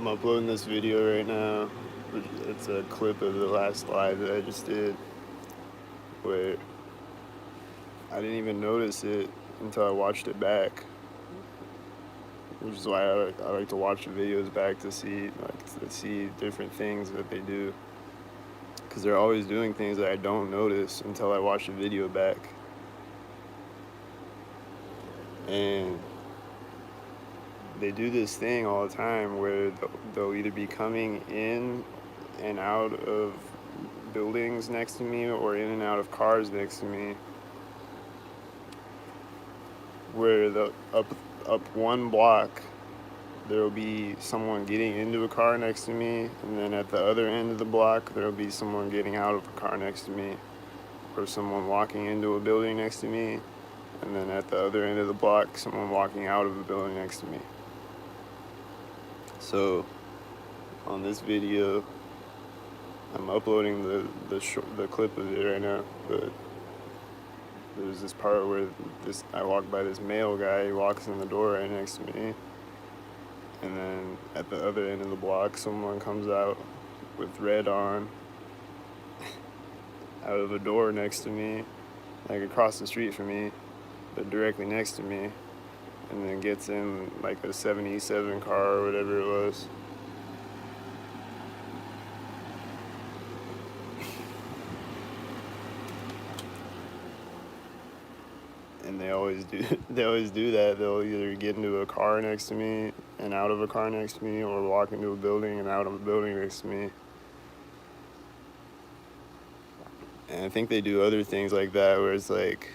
I'm uploading this video right now. It's a clip of the last live that I just did, where I didn't even notice it until I watched it back, which is why I like to watch the videos back to see different things that they do, because they're always doing things that I don't notice until I watch the video back. And they do this thing all the time where they'll either be coming in and out of buildings next to me or in and out of cars next to me, where the up one block there will be someone getting into a car next to me, and then at the other end of the block there will be someone getting out of a car next to me, or someone walking into a building next to me, and then at the other end of the block someone walking out of a building next to me. So on this video, I'm uploading the clip of it right now, but there's this part where I walk by this male guy. He walks in the door right next to me, and then at the other end of the block, someone comes out with red on, out of a door next to me, like across the street from me, but directly next to me, and then gets in like a 77 car or whatever it was. And they always do that. They'll either get into a car next to me and out of a car next to me, or walk into a building and out of a building next to me. And I think they do other things like that where it's like,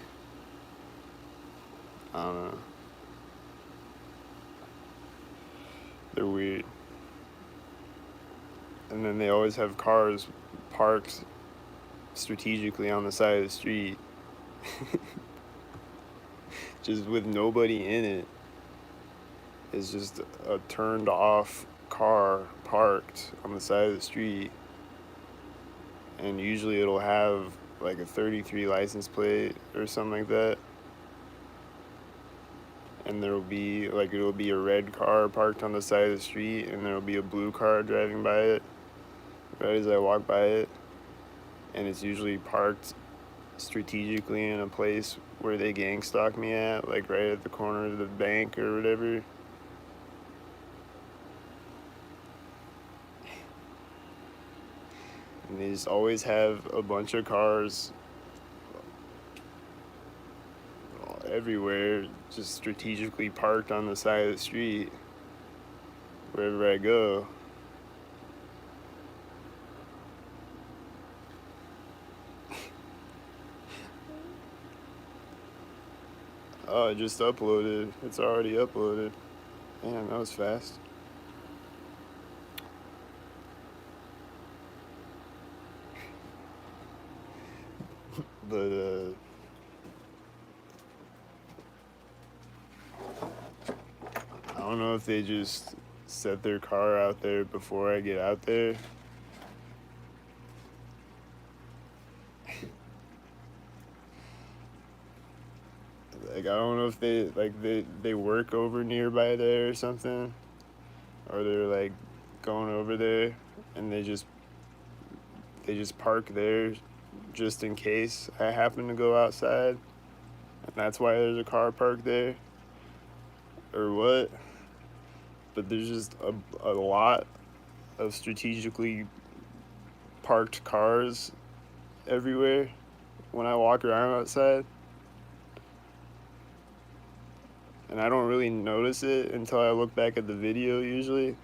I don't know, they're weird. And then they always have cars parked strategically on the side of the street, just with nobody in it. It's just a turned off car parked on the side of the street. And usually it'll have like a 33 license plate or something like that. And it'll be a red car parked on the side of the street, and there'll be a blue car driving by it right as I walk by it. And it's usually parked strategically in a place where they gang stalk me at, like right at the corner of the bank or whatever. And they just always have a bunch of cars everywhere, just strategically parked on the side of the street wherever I go. Oh, I just uploaded. It's already uploaded. Man, that was fast. But I don't know if they just set their car out there before I get out there. Like, I don't know if they work over nearby there or something, or they're like going over there and they just park there just in case I happen to go outside, and that's why there's a car parked there, or what. But there's just a lot of strategically parked cars everywhere when I walk around outside. And I don't really notice it until I look back at the video usually,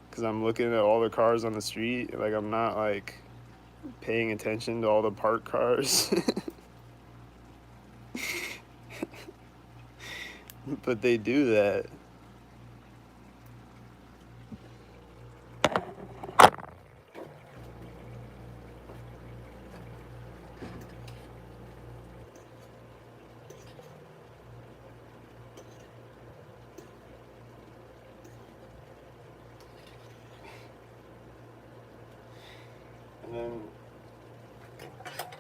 because I'm looking at all the cars on the street. Like, I'm not like paying attention to all the parked cars. But they do that. And then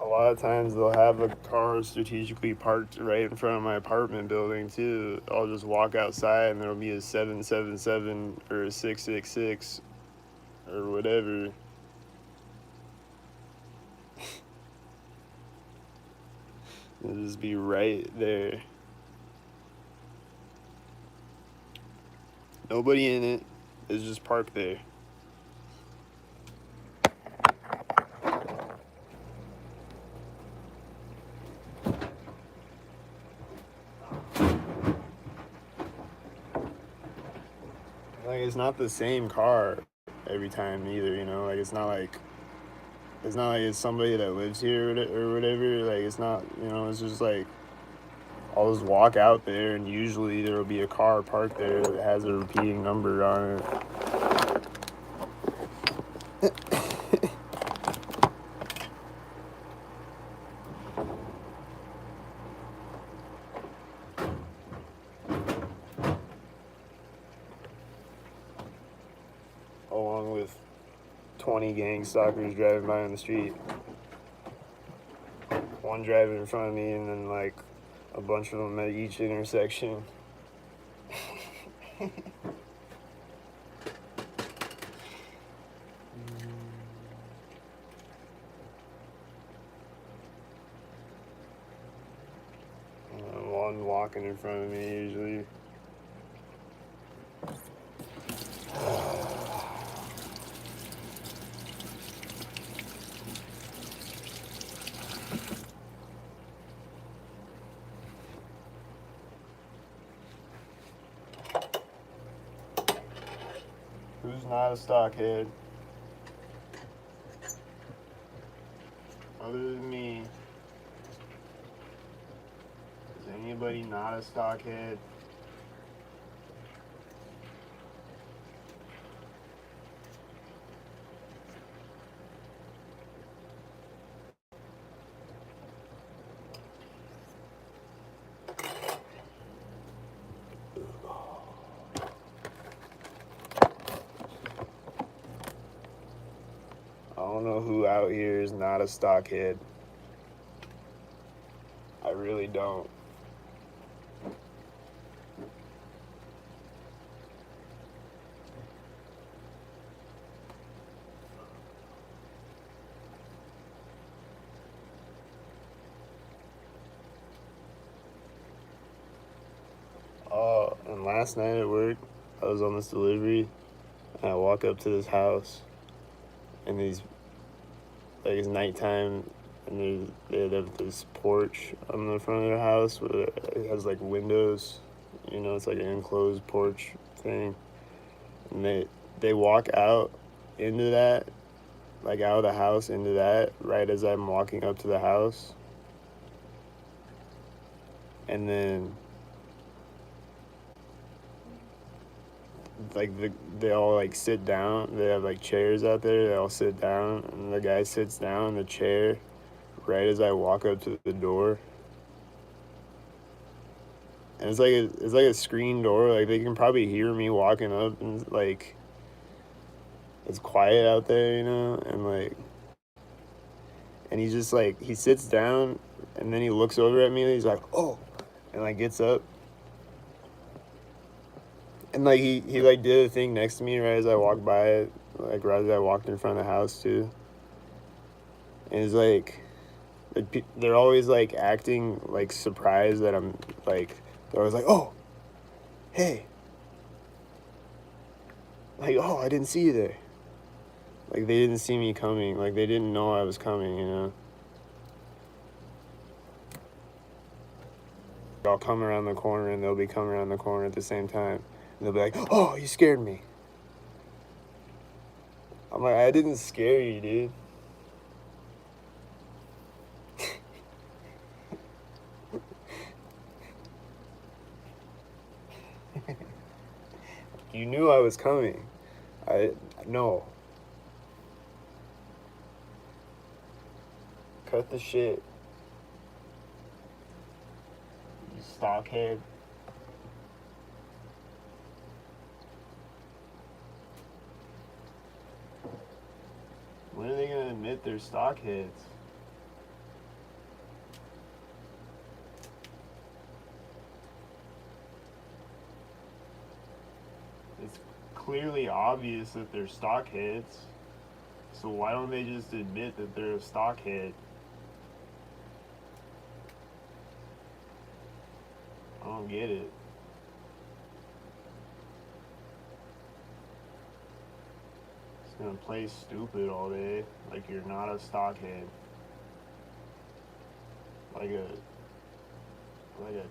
a lot lot of times they'll have a car strategically parked right in front of my apartment building too. I'll just walk outside and there'll be a 777 or a 666 or whatever. It'll just be right there. Nobody in it. It's just parked there. Like, it's not the same car every time either, you know? Like, it's not like it's somebody that lives here or whatever. Like, it's not, you know, it's just like, I'll just walk out there and usually there will be a car parked there that has a repeating number on it. Along with 20 gang stalkers driving by on the street. One driving in front of me and then like a bunch of them at each intersection. One walking in front of me usually. Who's not a stockhead? Other than me, is anybody not a stockhead? I don't know who out here is not a stockhead. I really don't. And last night at work, I was on this delivery, and I walk up to this house, and it's nighttime, and they have this porch on the front of their house where it has like windows, you know, it's like an enclosed porch thing, and they walk out into that, like out of the house into that, right as I'm walking up to the house, and then like they all like sit down. They have like chairs out there. They all sit down, and the guy sits down in the chair right as I walk up to the door. And it's like a screen door. Like they can probably hear me walking up, and like it's quiet out there, you know. And he's just like he sits down, and then he looks over at me, and he's like, "Oh," and like gets up. And like he like did a thing next to me right as I walked by it, like right as I walked in front of the house too. And it's like they're always like acting like surprised that I'm like they're always like, "Oh, hey," like, "Oh, I didn't see you there." Like they didn't see me coming. Like they didn't know I was coming. You know. I'll come around the corner and they'll be coming around the corner at the same time, and they'll be like, "Oh, you scared me." I'm like, I didn't scare you, dude. You knew I was coming. I no. Cut the shit. You stockhead. When are they gonna admit they're stockheads? it's clearly obvious that they're stockheads. So why don't they just admit that they're a stockhead? I don't get it. Just gonna play stupid all day like you're not a stockhead. Like a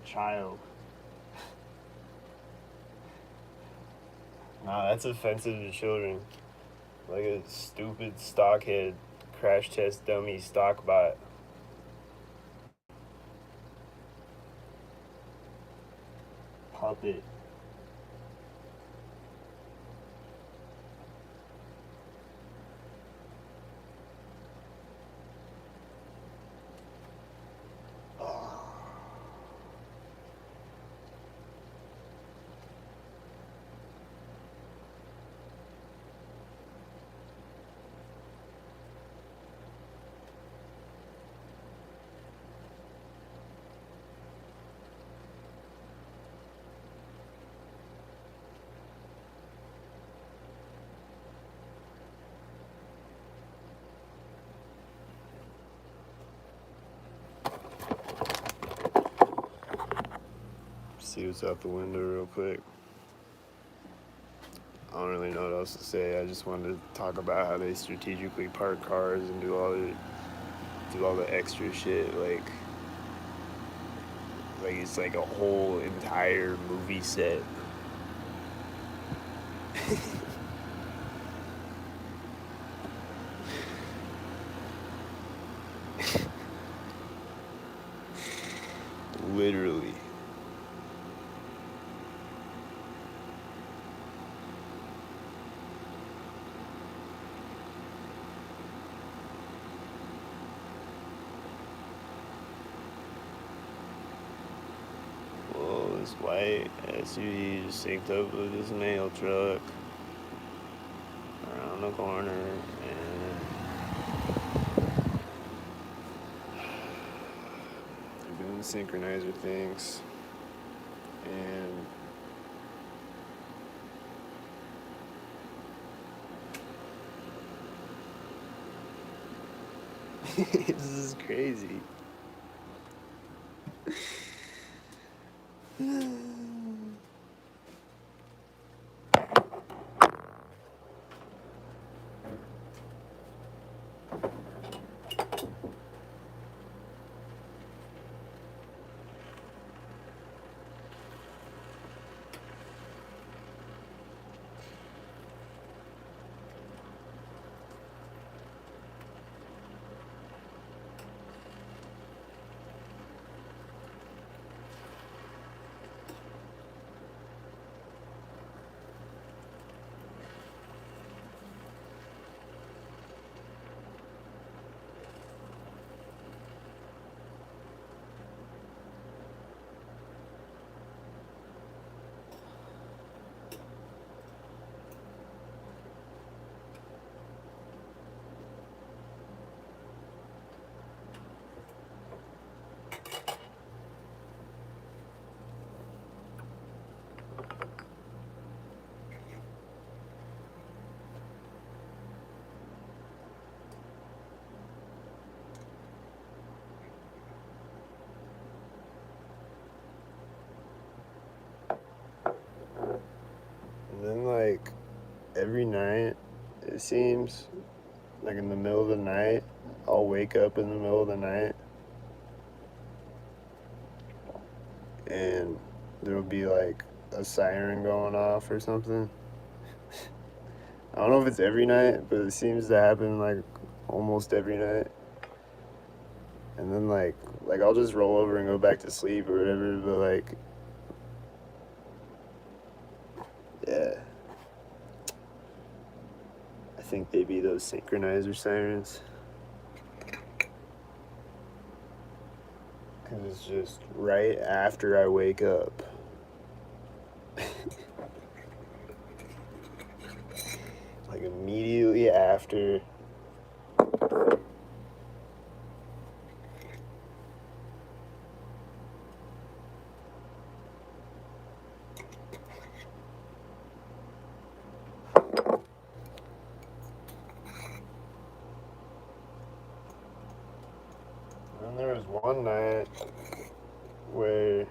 child. Nah, that's offensive to children. Like a stupid stockhead, crash test dummy stock bot. Puppet. See what's out the window real quick. I don't really know what else to say. I just wanted to talk about how they strategically park cars and do all the extra shit. Like it's like a whole entire movie set. Literally. Well, this white SUV just synced up with this mail truck around the corner, and they're doing synchronizer things, and this is crazy. And then, like, every night, it seems, like in the middle of the night, I'll wake up in the middle of the night and there'll be like a siren going off or something. I don't know if it's every night, but it seems to happen like almost every night. And then like I'll just roll over and go back to sleep or whatever, but like yeah. I think they be those synchronizer sirens. Cause it's just right after I wake up. Like immediately after. one night where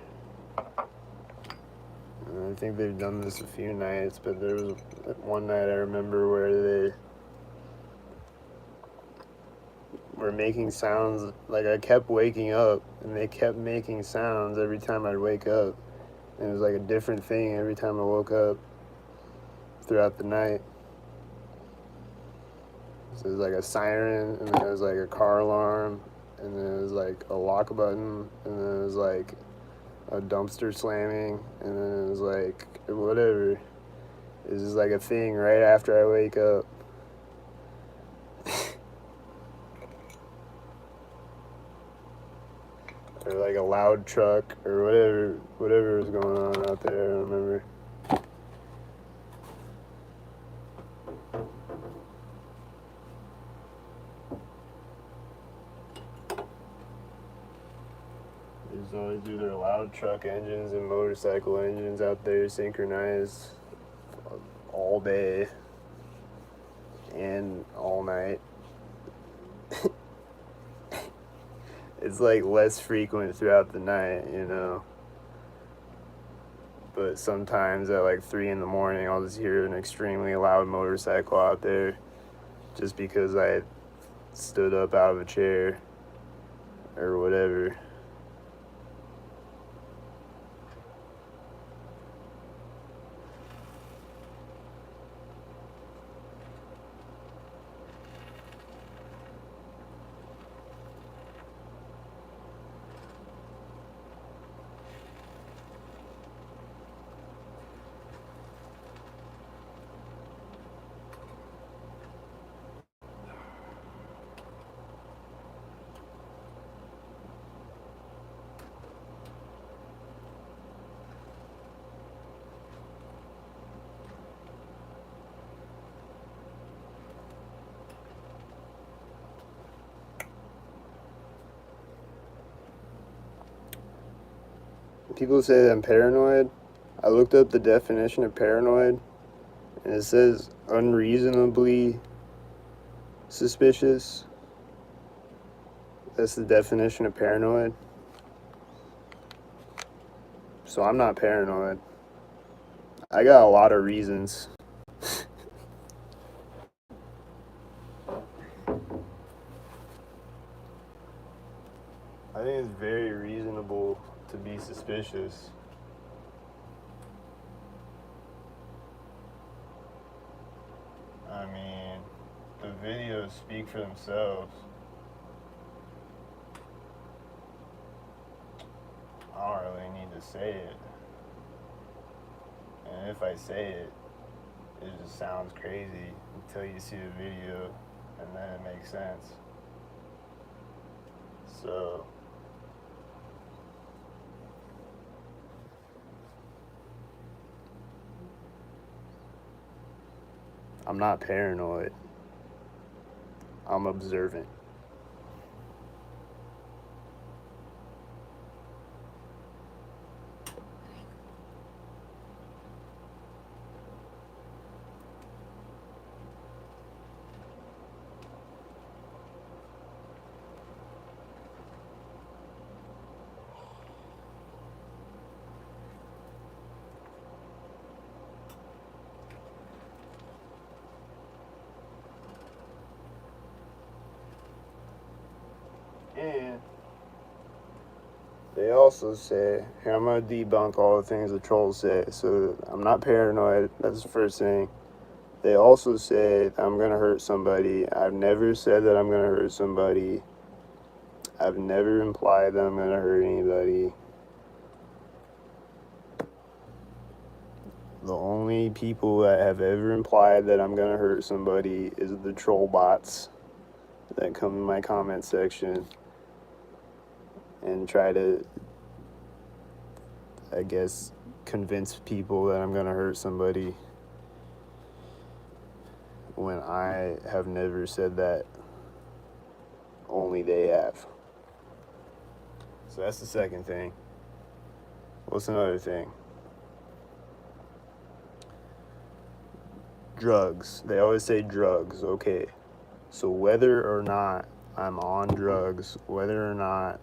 I think they've done this a few nights, but there was one night I remember where they were making sounds. Like, I kept waking up, and they kept making sounds every time I'd wake up. And it was like a different thing every time I woke up throughout the night. So it was like a siren, and then it was like a car alarm, and then it was like a lock button, and then it was like a dumpster slamming, and then it was like whatever. It was just like a thing right after I wake up. Or like a loud truck, or whatever was going on out there, I don't remember. There's always either loud truck engines and motorcycle engines out there synchronized all day and all night. It's like less frequent throughout the night, you know. But sometimes at like 3 in the morning, I'll just hear an extremely loud motorcycle out there just because I stood up out of a chair or whatever. People say that I'm paranoid. I looked up the definition of paranoid, and it says unreasonably suspicious. That's the definition of paranoid. So I'm not paranoid. I got a lot of reasons. I think it's very reasonable to be suspicious. I mean, the videos speak for themselves. I don't really need to say it. And if I say it, it just sounds crazy until you see the video, and then it makes sense. So, I'm not paranoid. I'm observant. And they also say, here, I'm going to debunk all the things the trolls say. So I'm not paranoid. That's the first thing. They also say that I'm going to hurt somebody. I've never said that I'm going to hurt somebody. I've never implied that I'm going to hurt anybody. The only people that have ever implied that I'm going to hurt somebody is the troll bots that come in my comment section and try to, I guess, convince people that I'm going to hurt somebody when I have never said that. Only they have. So that's the second thing. What's another thing? Drugs. They always say drugs. Okay. So whether or not I'm on drugs, whether or not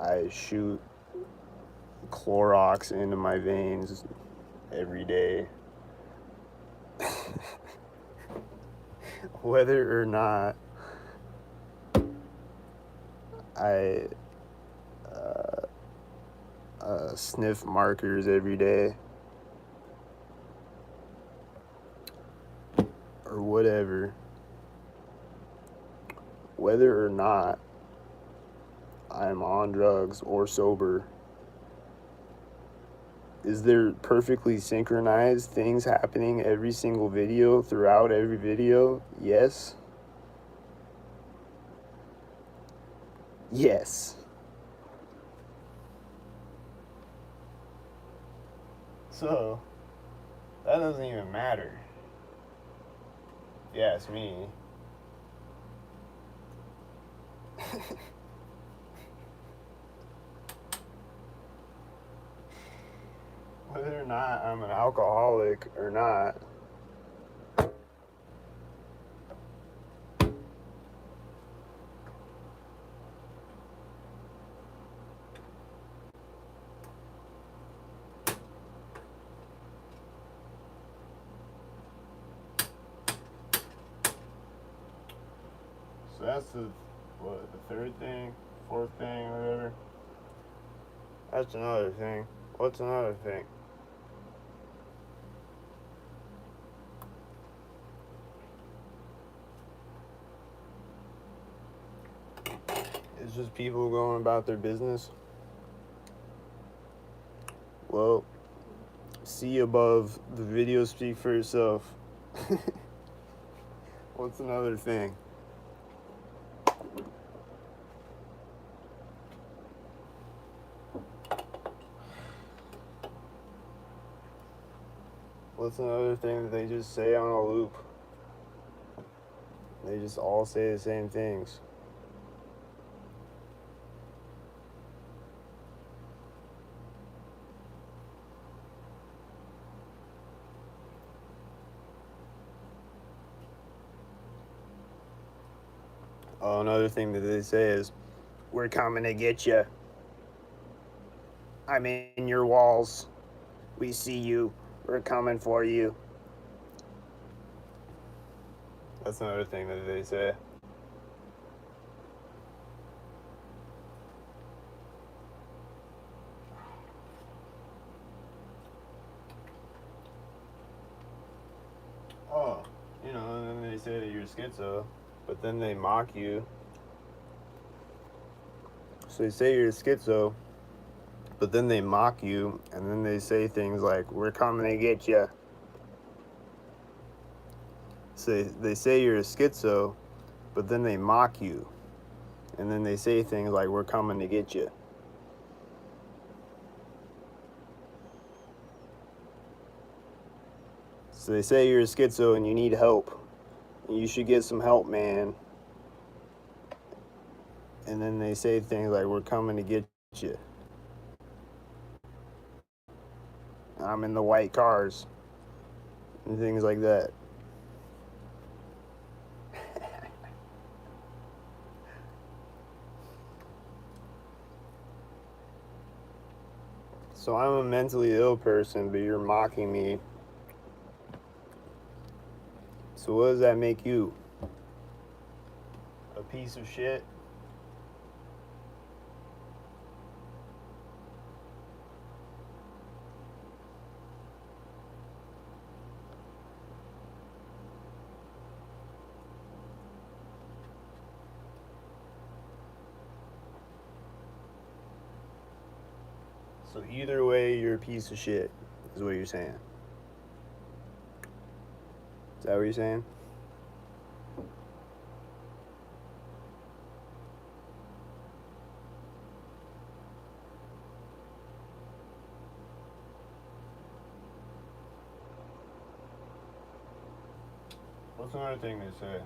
I shoot Clorox into my veins every day. Whether or not I sniff markers every day or whatever, whether or not I'm on drugs or sober, is there perfectly synchronized things happening every single video throughout every video? Yes. Yes. So, that doesn't even matter. If you ask me. Whether or not I'm an alcoholic or not, so that's the third thing, fourth thing, whatever. That's another thing. What's another thing? It's just people going about their business. Well, see above, the video speak for itself. What's another thing? What's another thing that they just say on a loop? They just all say the same things. Oh, another thing that they say is, "We're coming to get you. I'm in your walls. We see you. We're coming for you." That's another thing that they say. Oh, and then they say that you're schizo, but then they mock you. So they say you're schizo, but then they mock you, and then they say things like, "We're coming to get you." So they say you're a schizo, but then they mock you, and then they say things like, "We're coming to get you." So they say you're a schizo and you need help. You should get some help, man. And then they say things like, "We're coming to get you. I'm in the white cars." And things like that. So I'm a mentally ill person, but you're mocking me. So what does that make you? A piece of shit? So either way, you're a piece of shit, is what you're saying. Is that what you're saying? What's another thing they say?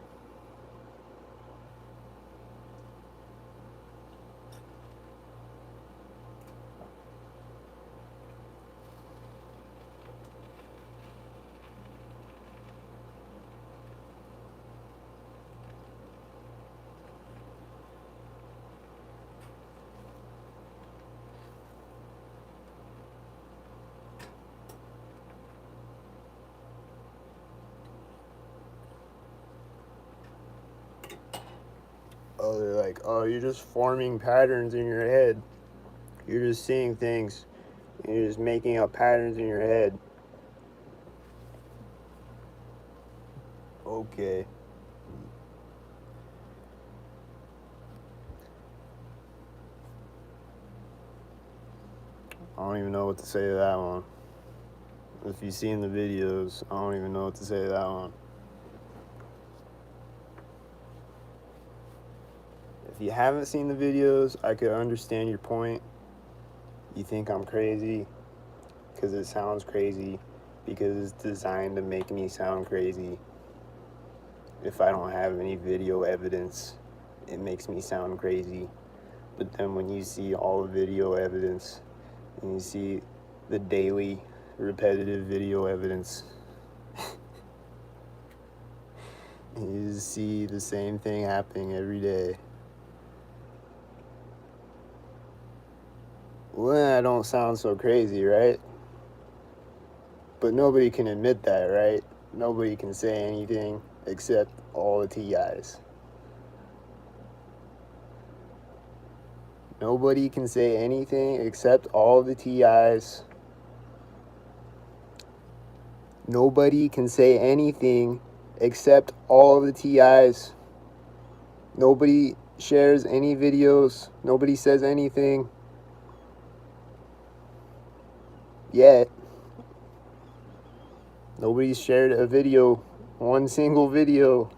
Oh, they're like, oh, you're just forming patterns in your head. You're just seeing things. You're just making up patterns in your head. Okay. I don't even know what to say to that one. If you've seen the videos, I don't even know what to say to that one. If you haven't seen the videos, I could understand your point. You think I'm crazy because it sounds crazy, because it's designed to make me sound crazy. If I don't have any video evidence, it makes me sound crazy. But then when you see all the video evidence, and you see the daily repetitive video evidence, and you just see the same thing happening every day, well, then I don't sound so crazy, right? But nobody can admit that, right? Nobody can say anything except all the TIs. Nobody can say anything except all the TIs. Nobody can say anything except all the TIs. Nobody shares any videos. Nobody says anything yet. Nobody's shared a video, one single video